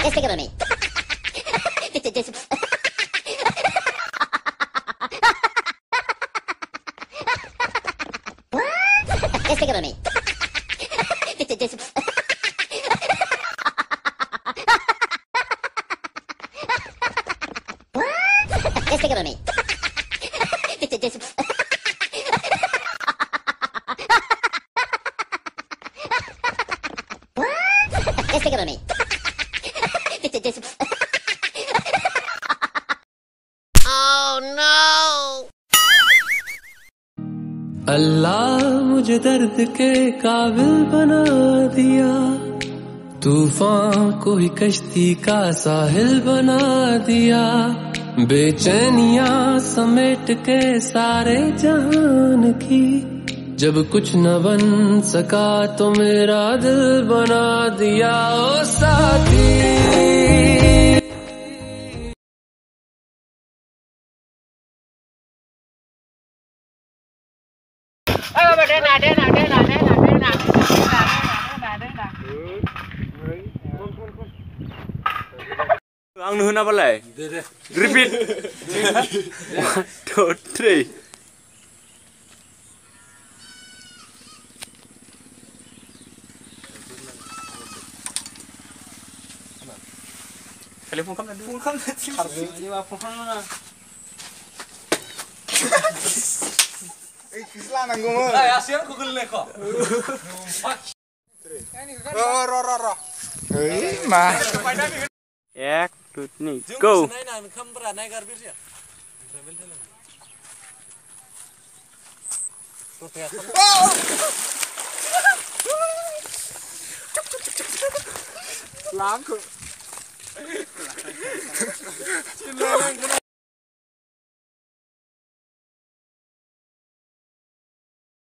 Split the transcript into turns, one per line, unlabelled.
Let's take it on me. Let's take it on me. Let's take it on me. Let's take it on me. Oh no!
अल्लाह मुझे दर्द के काबिल बना दिया, तूफान को ही कश्ती का साहिल बना दिया, बेचैनियां समेट के सारे जहान की, जब कुछ न बन सका तो मेरा दिल बना दिया ओ साथी।
आंनो होना बालाय repeat 1 2 3 Telepon kamu tadi. Phone kamu tadi. Ini mah phone mana?
Islam anggumu.
Ya siapa Google nih kok?
Ro. Mah.
Ek, two, nih, go.
Langku.